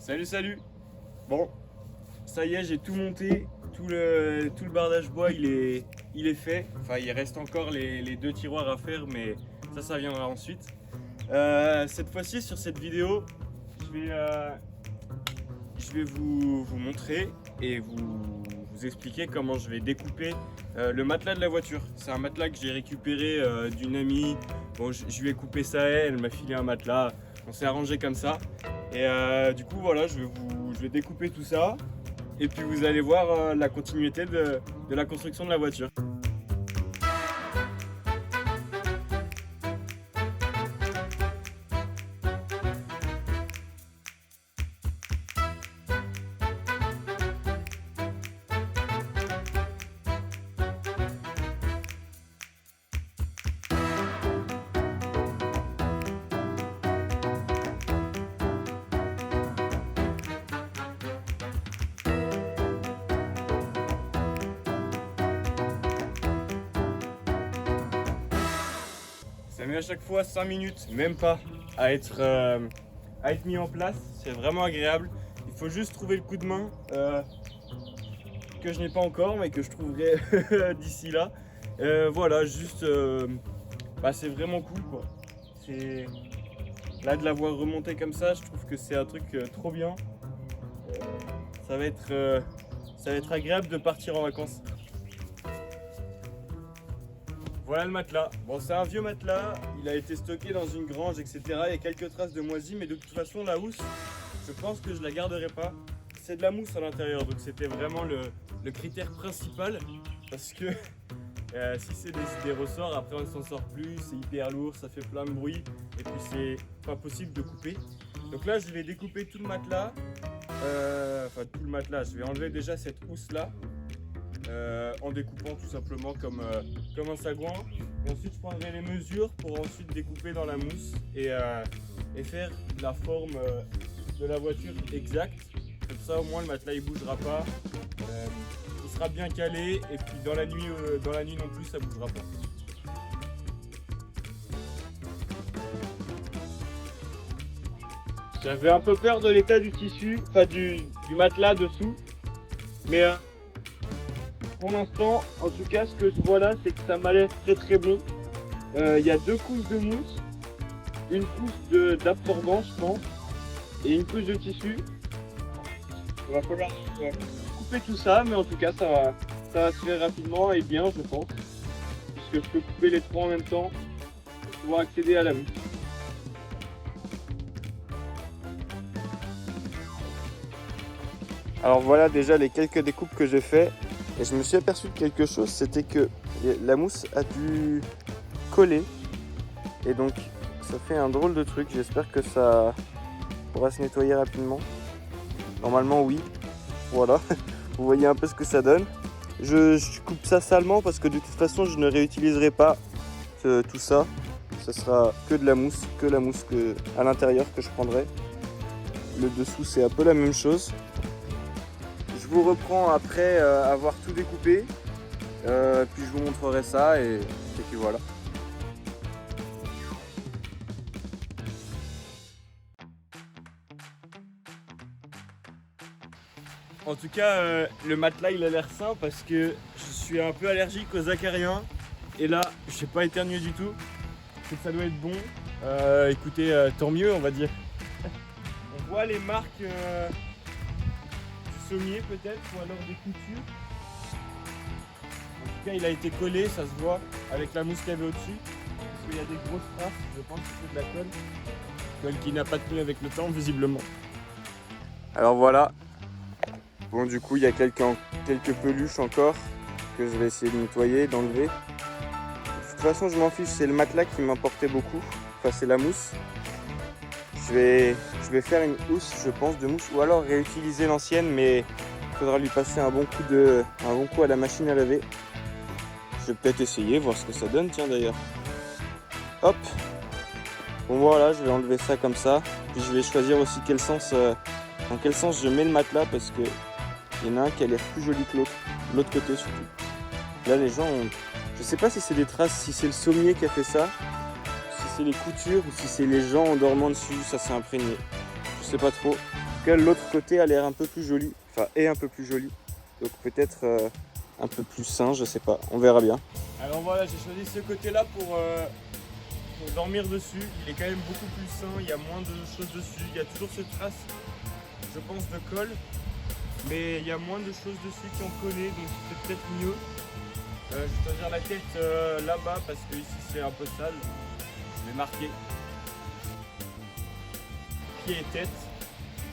Salut. Bon, ça y est, j'ai tout monté, tout le bardage bois il est fait. Enfin, il reste encore les deux tiroirs à faire, mais ça viendra ensuite. Cette fois-ci, sur cette vidéo, je vais vous montrer et vous expliquer comment je vais découper le matelas de la voiture. C'est un matelas que j'ai récupéré d'une amie. Bon, je lui ai coupé ça, elle m'a filé un matelas. On s'est arrangé comme ça. Et du coup, voilà, je vais découper tout ça. Et puis vous allez voir la continuité de la construction de la voiture. Ça met à chaque fois 5 minutes, même pas, à être mis en place. C'est vraiment agréable. Il faut juste trouver le coup de main que je n'ai pas encore, mais que je trouverai d'ici là. Voilà, juste, c'est vraiment cool quoi. Là, de l'avoir remonté comme ça, je trouve que c'est un truc trop bien. Ça va être agréable de partir en vacances. Voilà le matelas. Bon, c'est un vieux matelas, il a été stocké dans une grange, etc. Il y a quelques traces de moisi, mais de toute façon, la housse, je pense que je la garderai pas. C'est de la mousse à l'intérieur, donc c'était vraiment le critère principal. Parce que si c'est des ressorts, après on ne s'en sort plus, c'est hyper lourd, ça fait plein de bruit, et puis c'est pas possible de couper. Donc là, je vais découper tout le matelas. Tout le matelas, je vais enlever déjà cette housse là. En découpant tout simplement comme un sagouin, et ensuite je prendrai les mesures pour ensuite découper dans la mousse et faire la forme de la voiture exacte. Comme ça au moins le matelas il bougera pas, il sera bien calé, et puis dans la nuit non plus ça bougera pas. J'avais un peu peur de l'état du tissu, du matelas dessous, mais pour l'instant, en tout cas, ce que je vois là, c'est que ça m'a l'air très bon. Il y a deux couches de mousse, une couche d'absorbant, je pense, et une couche de tissu. Il va falloir couper tout ça, mais en tout cas, ça va se faire rapidement et bien, je pense, puisque je peux couper les trois en même temps pour pouvoir accéder à la mousse. Alors voilà déjà les quelques découpes que j'ai fait. Et je me suis aperçu de quelque chose, c'était que la mousse a dû coller. Et donc ça fait un drôle de truc, j'espère que ça pourra se nettoyer rapidement. Normalement oui, voilà, vous voyez un peu ce que ça donne. Je coupe ça salement parce que de toute façon je ne réutiliserai pas tout ça. Ça sera que de la mousse, à l'intérieur que je prendrai. Le dessous c'est un peu la même chose. Je vous reprends après avoir tout découpé, puis je vous montrerai ça et puis voilà. En tout cas, le matelas il a l'air sain parce que je suis un peu allergique aux acariens et là je n'ai pas éternué du tout, donc ça doit être bon. Écoutez, tant mieux on va dire. On voit les marques sommier peut-être, ou alors des coutures. En tout cas il a été collé, ça se voit avec la mousse qu'il y avait au-dessus, parce qu'il y a des grosses traces, je pense que c'est de la colle qui n'a pas tenu avec le temps visiblement. Alors voilà, bon du coup il y a quelques peluches encore que je vais essayer de nettoyer, d'enlever. De toute façon je m'en fiche, c'est le matelas qui m'importait beaucoup, enfin c'est la mousse. Je vais faire une housse, je pense, de mousse, ou alors réutiliser l'ancienne, mais il faudra lui passer un bon coup à la machine à laver. Je vais peut-être essayer, voir ce que ça donne, tiens d'ailleurs. Hop. Bon voilà, je vais enlever ça comme ça. Puis je vais choisir aussi dans quel sens je mets le matelas, parce que il y en a un qui a l'air plus joli que l'autre, l'autre côté surtout. Là les gens ont... Je sais pas si c'est des traces, si c'est le sommier qui a fait ça, si c'est les coutures ou si c'est les gens en dormant dessus, ça s'est imprégné. Je sais pas trop. tout cas l'autre côté a l'air un peu plus joli, enfin est un peu plus joli. Donc peut-être un peu plus sain, je sais pas, on verra bien. Alors voilà, j'ai choisi ce côté-là pour dormir dessus. Il est quand même beaucoup plus sain, il y a moins de choses dessus. Il y a toujours cette trace, je pense, de colle. Mais il y a moins de choses dessus qu'on connaît, donc c'est peut-être mieux. Je vais choisir la tête là-bas parce que ici c'est un peu sale. Je vais marquer pied et tête.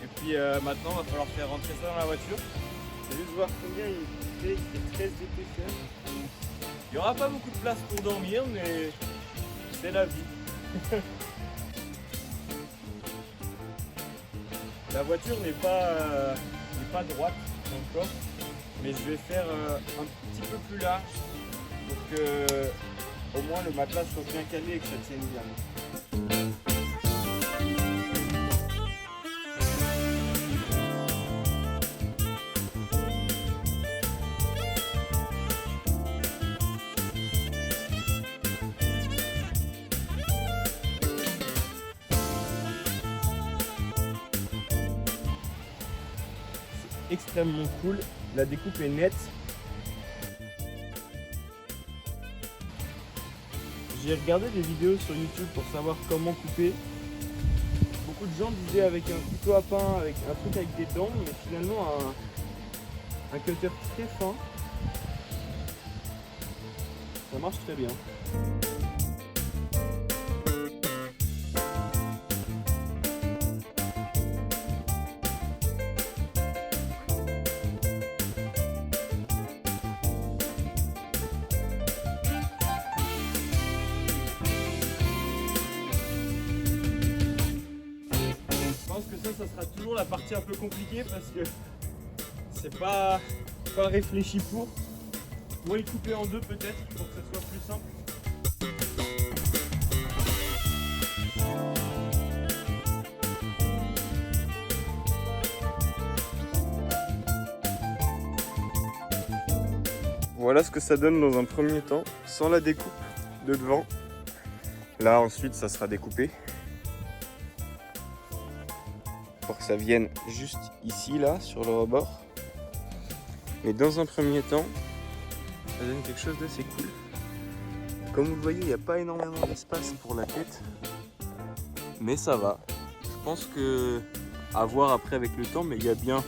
Et puis maintenant il va falloir faire rentrer ça dans la voiture. Je vais juste voir combien il fait 13 d'épaisseur. Il n'y aura pas beaucoup de place pour dormir, mais c'est la vie. La voiture n'est pas droite encore, mais je vais faire un petit peu plus large pour que au moins le matelas soit bien calé et que ça tienne bien. Extrêmement cool, la découpe est nette. J'ai regardé des vidéos sur YouTube pour savoir comment couper. Beaucoup de gens disaient avec un couteau à pain, avec un truc avec des dents, mais finalement un cutter très fin, ça marche très bien. Je pense que ça sera toujours la partie un peu compliquée parce que c'est pas réfléchi pour. On pourrait le couper en deux peut-être pour que ce soit plus simple. Voilà ce que ça donne dans un premier temps, sans la découpe de devant. Là ensuite ça sera découpé. Pour que ça vienne juste ici, là, sur le rebord. Mais dans un premier temps, ça donne quelque chose d'assez cool. Comme vous le voyez, il n'y a pas énormément d'espace pour la tête. Mais ça va. Je pense que, à voir après avec le temps, mais il y a bien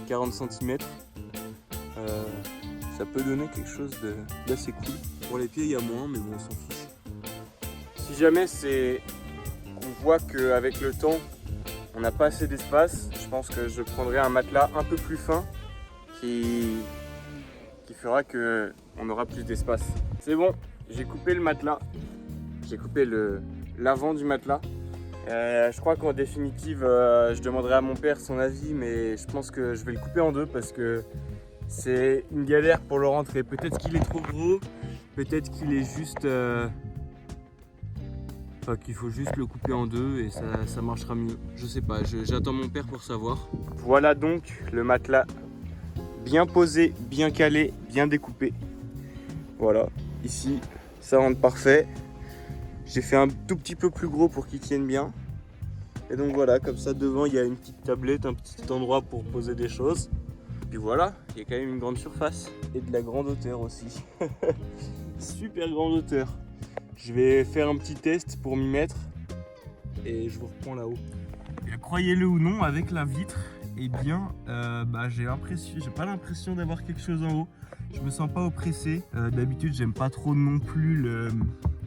40 cm. Ça peut donner quelque chose d'assez cool. Pour les pieds, il y a moins, mais bon, on s'en fiche. Si jamais on voit qu'avec le temps, on n'a pas assez d'espace, je pense que je prendrai un matelas un peu plus fin qui fera qu'on aura plus d'espace. C'est bon, j'ai coupé le matelas, j'ai coupé l'avant du matelas. Je crois qu'en définitive, je demanderai à mon père son avis, mais je pense que je vais le couper en deux parce que c'est une galère pour le rentrer. Peut-être qu'il est trop gros, peut-être qu'il est juste... Enfin, qu'il faut juste le couper en deux et ça marchera mieux. Je sais pas, j'attends mon père pour savoir. Voilà donc le matelas bien posé, bien calé, bien découpé. Voilà, ici ça rentre parfait. J'ai fait un tout petit peu plus gros pour qu'il tienne bien. Et donc voilà, comme ça devant il y a une petite tablette, un petit endroit pour poser des choses. Puis voilà, il y a quand même une grande surface et de la grande hauteur aussi. Super grande hauteur. Je vais faire un petit test pour m'y mettre et je vous reprends là-haut. Croyez-le ou non, avec la vitre, eh bien, j'ai pas l'impression d'avoir quelque chose en haut. Je me sens pas oppressé. D'habitude, j'aime pas trop non plus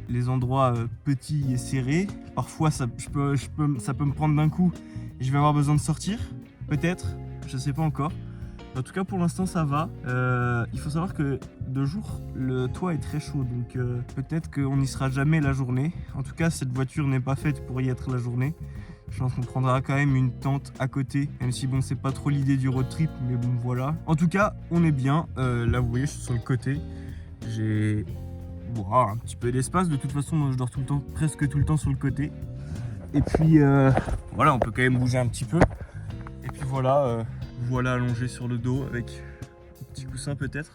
les endroits petits et serrés. Parfois, ça peut me prendre d'un coup et je vais avoir besoin de sortir. Peut-être, je sais pas encore. En tout cas, pour l'instant, ça va. Il faut savoir que de jour, le toit est très chaud, donc peut-être qu'on n'y sera jamais la journée. En tout cas, cette voiture n'est pas faite pour y être la journée. Je pense qu'on prendra quand même une tente à côté, même si bon, c'est pas trop l'idée du road trip, mais bon, voilà. En tout cas, on est bien. Là, vous voyez, je suis sur le côté. J'ai un petit peu d'espace. De toute façon, moi, je dors presque tout le temps sur le côté. Et puis, voilà, on peut quand même bouger un petit peu. Et puis voilà. Voilà allongé sur le dos avec un petit coussin peut-être.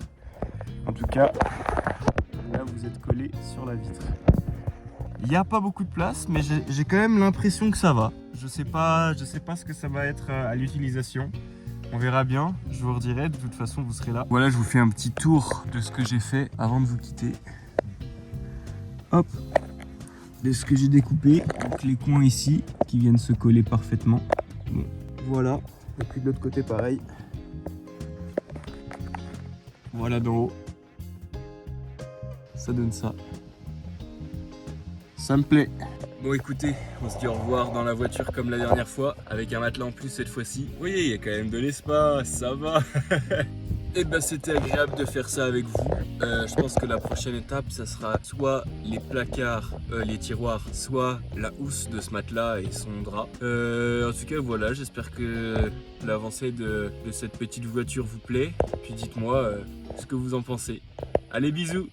En tout cas, là vous êtes collé sur la vitre. Il n'y a pas beaucoup de place, mais j'ai quand même l'impression que ça va. Je sais pas ce que ça va être à l'utilisation. On verra bien, je vous redirai, de toute façon vous serez là. Voilà, je vous fais un petit tour de ce que j'ai fait avant de vous quitter. Hop, de ce que j'ai découpé, donc les coins ici qui viennent se coller parfaitement. Bon, voilà, et puis de l'autre côté pareil. Voilà d'en haut. Ça donne ça. Ça me plaît. Bon écoutez, on se dit au revoir dans la voiture comme la dernière fois, avec un matelas en plus cette fois-ci. Oui, il y a quand même de l'espace, ça va. Et ben c'était agréable de faire ça avec vous. Je pense que la prochaine étape, ça sera soit les placards, les tiroirs, soit la housse de ce matelas et son drap. En tout cas voilà, j'espère que l'avancée de cette petite voiture vous plaît. Puis dites-moi ce que vous en pensez. Allez, bisous!